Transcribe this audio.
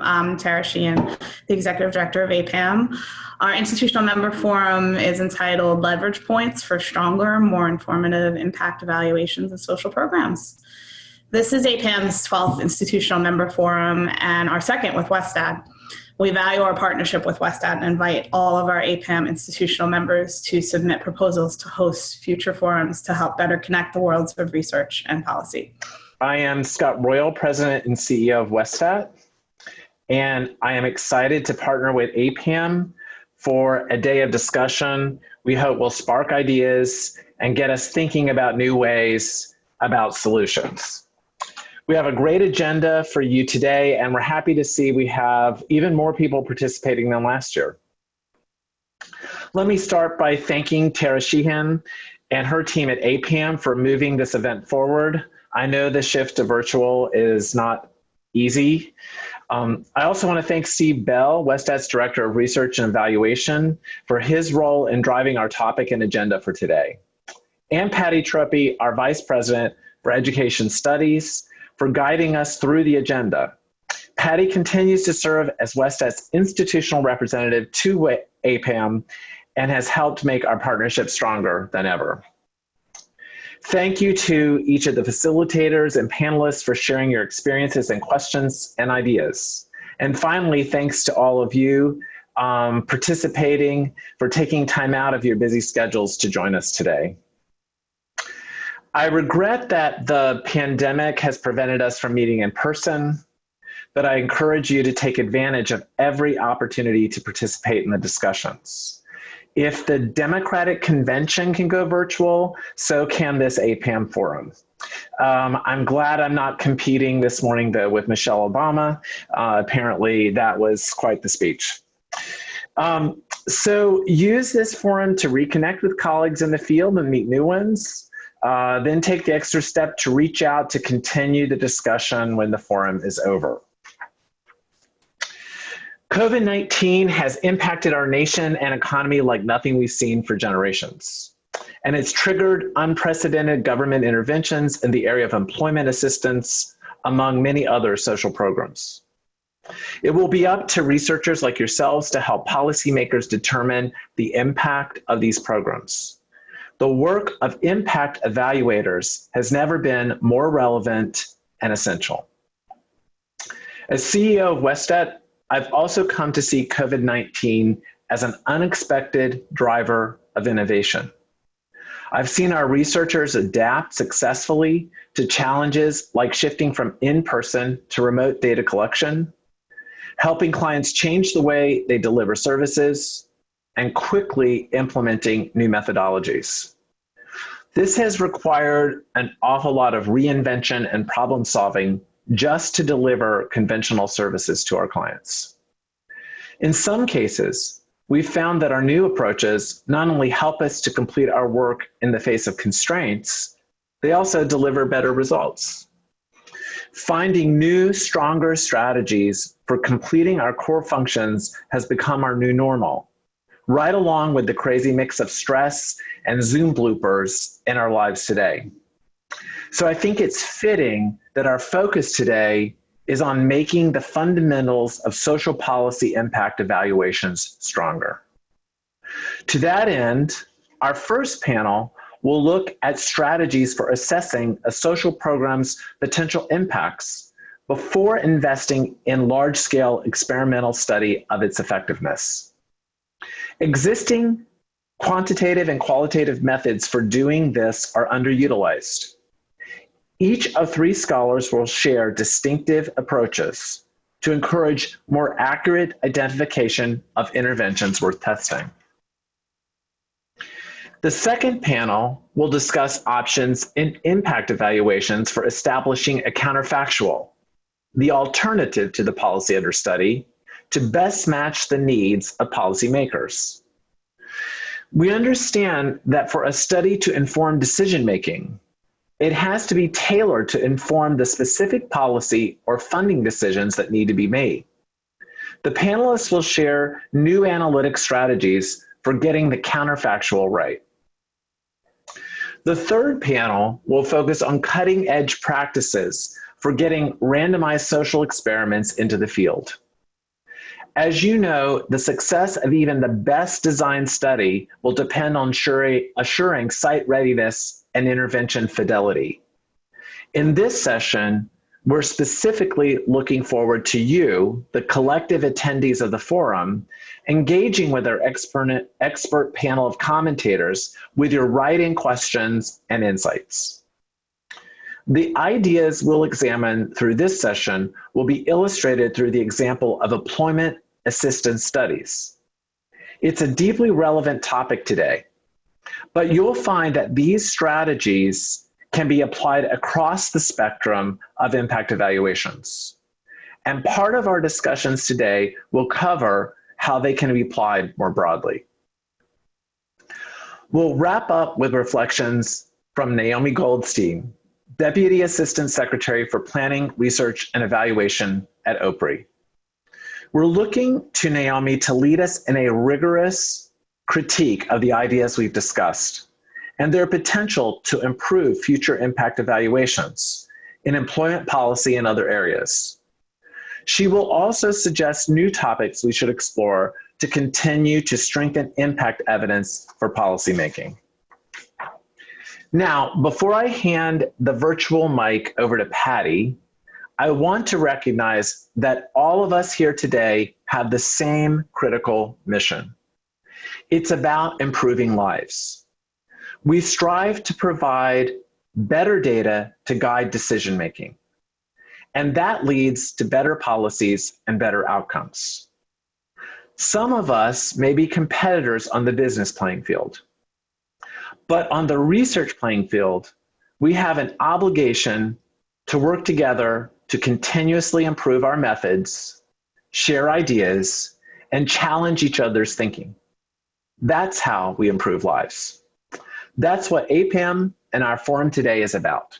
I'm Tara Sheehan, the Executive Director of APPAM. Our institutional member forum is entitled Leverage Points for Stronger, More Informative Impact Evaluations and Social Programs. This is APPAM's 12th institutional member forum and our second with Westat. We value our partnership with Westat and invite all of our APPAM institutional members to submit proposals to host future forums to help better connect the worlds of research and policy. I am Scott Royal, President and CEO of Westat, and I am excited to partner with APPAM for a day of discussion we hope will spark ideas and get us thinking about new ways about solutions. We have a great agenda for you today, and we're happy to see we have even more people participating than last year. Let me start by thanking Tara Sheehan and her team at APPAM for moving this event forward. I know the shift to virtual is not easy. I also want to thank Steve Bell, Westat's Director of Research and Evaluation, for his role in driving our topic and agenda for today. And Patty Troppi, our Vice President for Education Studies, for guiding us through the agenda. Patty continues to serve as Westat's institutional representative to APPAM and has helped make our partnership stronger than ever. Thank you to each of the facilitators and panelists for sharing your experiences and questions and ideas. And finally, thanks to all of you participating, for taking time out of your busy schedules to join us today. I regret that the pandemic has prevented us from meeting in person, but I encourage you to take advantage of every opportunity to participate in the discussions. If the Democratic Convention can go virtual, so can this APPAM forum. I'm glad I'm not competing this morning, though, with Michelle Obama. Apparently, that was quite the speech. So use this forum to reconnect with colleagues in the field and meet new ones. Then take the extra step to reach out to continue the discussion when the forum is over. COVID-19 has impacted our nation and economy like nothing we've seen for generations. And it's triggered unprecedented government interventions in the area of employment assistance, among many other social programs. It will be up to researchers like yourselves to help policymakers determine the impact of these programs. The work of impact evaluators has never been more relevant and essential. As CEO of Westat, I've also come to see COVID-19 as an unexpected driver of innovation. I've seen our researchers adapt successfully to challenges like shifting from in-person to remote data collection, helping clients change the way they deliver services, and quickly implementing new methodologies. This has required an awful lot of reinvention and problem solving just to deliver conventional services to our clients. In some cases, we've found that our new approaches not only help us to complete our work in the face of constraints, they also deliver better results. Finding new, stronger strategies for completing our core functions has become our new normal, right along with the crazy mix of stress and Zoom bloopers in our lives today. So I think it's fitting that our focus today is on making the fundamentals of social policy impact evaluations stronger. To that end, our first panel will look at strategies for assessing a social program's potential impacts before investing in large-scale experimental study of its effectiveness. Existing quantitative and qualitative methods for doing this are underutilized. Each of three scholars will share distinctive approaches to encourage more accurate identification of interventions worth testing. The second panel will discuss options in impact evaluations for establishing a counterfactual, the alternative to the policy under study, to best match the needs of policymakers. We understand that for a study to inform decision-making, it has to be tailored to inform the specific policy or funding decisions that need to be made. The panelists will share new analytic strategies for getting the counterfactual right. The third panel will focus on cutting-edge practices for getting randomized social experiments into the field. As you know, the success of even the best designed study will depend on assuring site readiness and intervention fidelity. In this session, we're specifically looking forward to you, the collective attendees of the forum, engaging with our expert panel of commentators with your write-in questions and insights. The ideas we'll examine through this session will be illustrated through the example of employment assistance studies. It's a deeply relevant topic today, but you'll find that these strategies can be applied across the spectrum of impact evaluations. And part of our discussions today will cover how they can be applied more broadly. We'll wrap up with reflections from Naomi Goldstein, Deputy Assistant Secretary for Planning, Research, and Evaluation at OPRI. We're looking to Naomi to lead us in a rigorous critique of the ideas we've discussed and their potential to improve future impact evaluations in employment policy and other areas. She will also suggest new topics we should explore to continue to strengthen impact evidence for policymaking. Now, before I hand the virtual mic over to Patty, I want to recognize that all of us here today have the same critical mission. It's about improving lives. We strive to provide better data to guide decision-making, and that leads to better policies and better outcomes. Some of us may be competitors on the business playing field, but on the research playing field, we have an obligation to work together to continuously improve our methods, share ideas, and challenge each other's thinking. That's how we improve lives. That's what APPAM and our forum today is about.